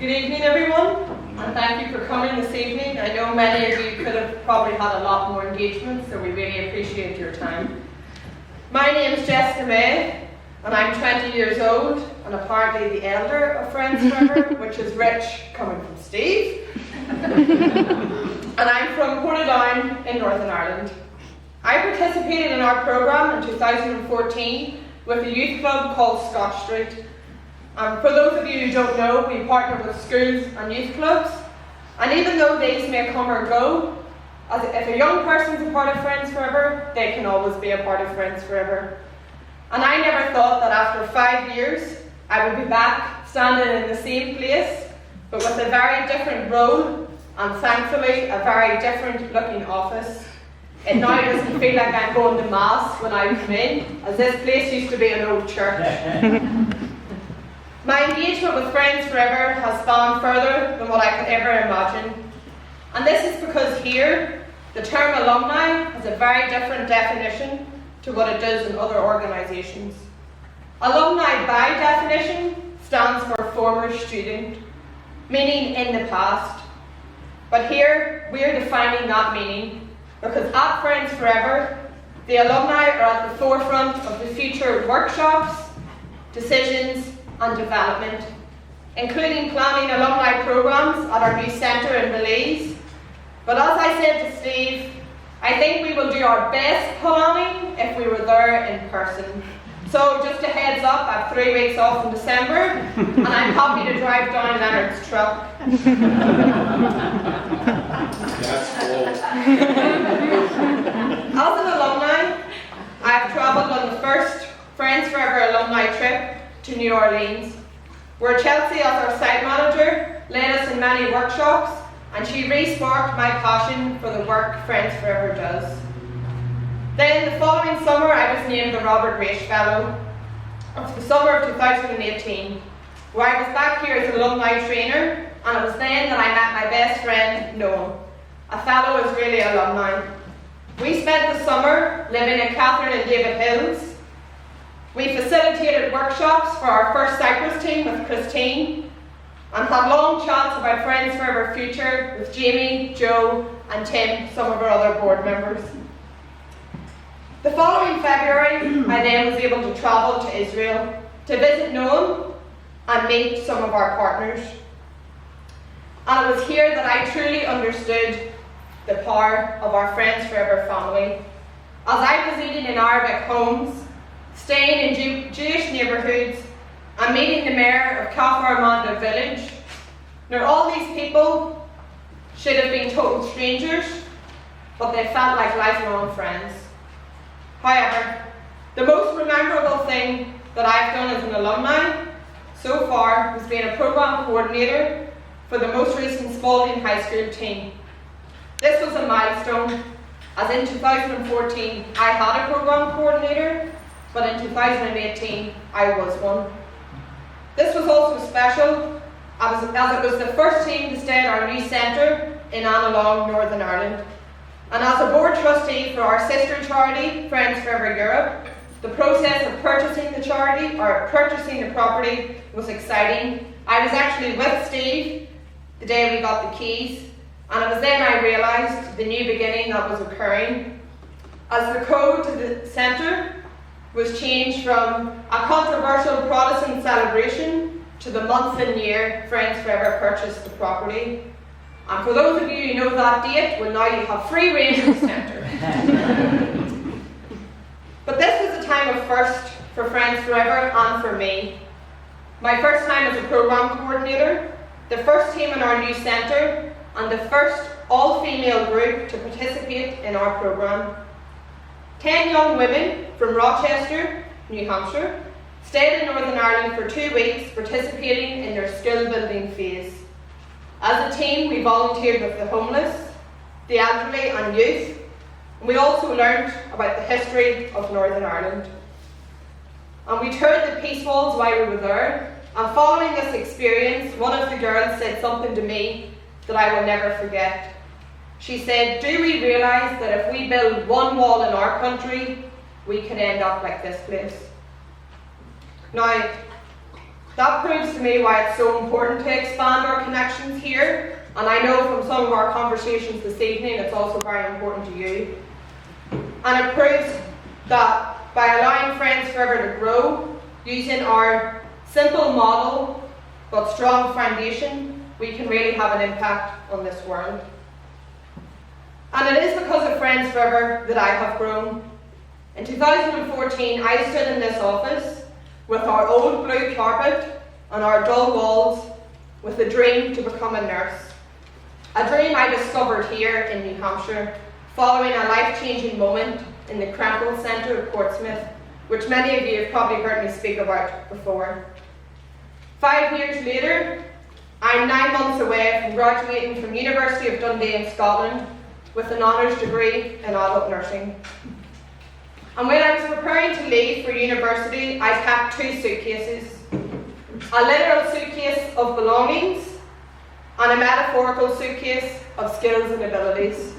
Good evening, everyone, and thank you for coming this evening. I know many of you could have probably had a lot more engagement, so we really appreciate your time. My name is Maye, and I'm 20 years old, and apparently the elder of Friends Forever, which is rich coming from Steve. And I'm from Portadown in Northern Ireland. I participated in our programme in 2014 with a youth club called Scotch Street. For those of you who don't know, we partner with schools and youth clubs, and even though these may come or go, if a young person's a part of Friends Forever, they can always be a part of Friends Forever. And I never thought that after 5 years, I would be back standing in the same place, but with a very different role, and thankfully a very different looking office. It now doesn't feel like I'm going to Mass when I come in, as this place used to be an old church. My engagement with Friends Forever has spanned further than what I could ever imagine. And this is because here, the term alumni has a very different definition to what it does in other organisations. Alumni, by definition, stands for former student, meaning in the past. But here, we're defining that meaning, because at Friends Forever, the alumni are at the forefront of the future workshops, decisions, and development, including planning alumni programmes at our new centre in Belize. But as I said to Steve, I think we will do our best planning if we were there in person. So just a heads up, I have 3 weeks off in December, and I'm happy to drive down Leonard's truck. That's cool. As an alumni, I have travelled on the first Friends Forever alumni trip to New Orleans, where Chelsea, as our site manager, led us in many workshops, and she re-sparked my passion for the work Friends Forever does. Then the following summer, I was named the Robert Raich Fellow of the summer of 2018, where I was back here as an alumni trainer, and it was then that I met my best friend, Noam. A fellow is really alumni. We spent the summer living in Catherine and David Hills. We facilitated workshops for our first Cyprus team with Christine, and had long chats about Friends Forever future with Jamie, Joe and Tim, some of our other board members. The following February, I then was able to travel to Israel to visit Noam and meet some of our partners. And it was here that I truly understood the power of our Friends Forever family. As I was eating in Arabic homes, staying in Jewish neighbourhoods, and meeting the mayor of Kafar Armanda village. Now all these people should have been total strangers, but they felt like lifelong friends. However, the most memorable thing that I've done as an alumni so far was being a programme coordinator for the most recent Spalding High School team. This was a milestone, as in 2014 I had a programme coordinator, but in 2018 I was one. This was also special as it was the first team to stay at our new centre in Annalong, Northern Ireland. And as a board trustee for our sister charity, Friends Forever Europe, the process of purchasing the property was exciting. I was actually with Steve the day we got the keys, and it was then I realised the new beginning that was occurring, as the code to the centre was changed from a controversial Protestant celebration to the month and year Friends Forever purchased the property. And for those of you who know that date, well, now you have free reign of the centre. But this was a time of first for Friends Forever and for me. My first time as a programme coordinator, the first team in our new centre, and the first all-female group to participate in our programme. 10 young women from Rochester, New Hampshire, stayed in Northern Ireland for 2 weeks participating in their skill building phase. As a team, we volunteered with the homeless, the elderly and youth, and we also learned about the history of Northern Ireland. And we toured the Peace Walls while we were there, and following this experience, one of the girls said something to me that I will never forget. She said, "Do we realise that if we build one wall in our country, we can end up like this place?" Now, That proves to me why it's so important to expand our connections here, and I know from some of our conversations this evening it's also very important to you. And it proves that by allowing Friends Forever to grow, using our simple model but strong foundation, we can really have an impact on this world. And it is because of Friends Forever that I have grown. In 2014, I stood in this office with our old blue carpet and our dull walls with a dream to become a nurse. A dream I discovered here in New Hampshire following a life-changing moment in the Crampwell Centre of Portsmouth, which many of you have probably heard me speak about before. 5 years later, I'm 9 months away from graduating from University of Dundee in Scotland with an honours degree in adult nursing. And when I was preparing to leave for university, I packed 2 suitcases. A literal suitcase of belongings and a metaphorical suitcase of skills and abilities.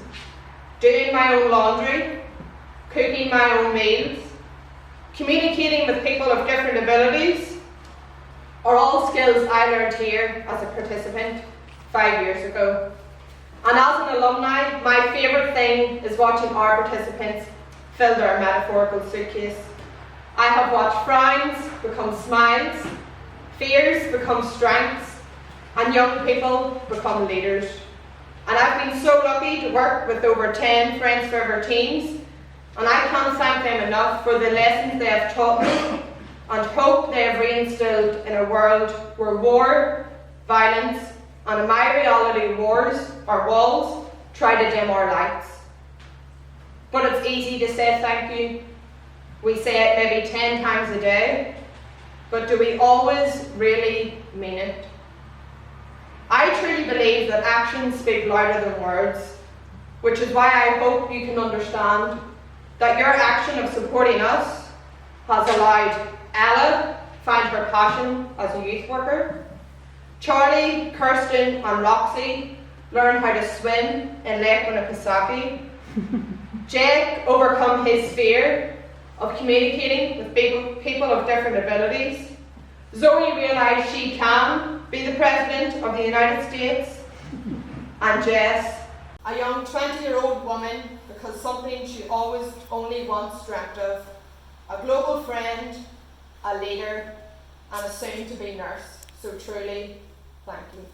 Doing my own laundry, cooking my own meals, communicating with people of different abilities, are all skills I learned here as a participant 5 years ago. And as an alumni, my favourite thing is watching our participants fill their metaphorical suitcase. I have watched frowns become smiles, fears become strengths, and young people become leaders. And I've been so lucky to work with over 10 Friends Forever teams, and I can't thank them enough for the lessons they have taught me and hope they have reinstilled in a world where war, violence, and in my reality wars or walls try to dim our lights. But it's easy to say thank you. We say it maybe 10 times a day, but do we always really mean it? I truly believe that actions speak louder than words, which is why I hope you can understand that your action of supporting us has allowed Ella find her passion as a youth worker, Charlie, Kirsten and Roxy learn how to swim in Lake Winnipesaukee, Jake overcome his fear of communicating with people of different abilities, Zoe realised she can be the President of the United States, and Jess, a young 20-year-old woman because something she always only once dreamt of, a global friend, a leader, and a soon-to-be nurse. So truly, thank you.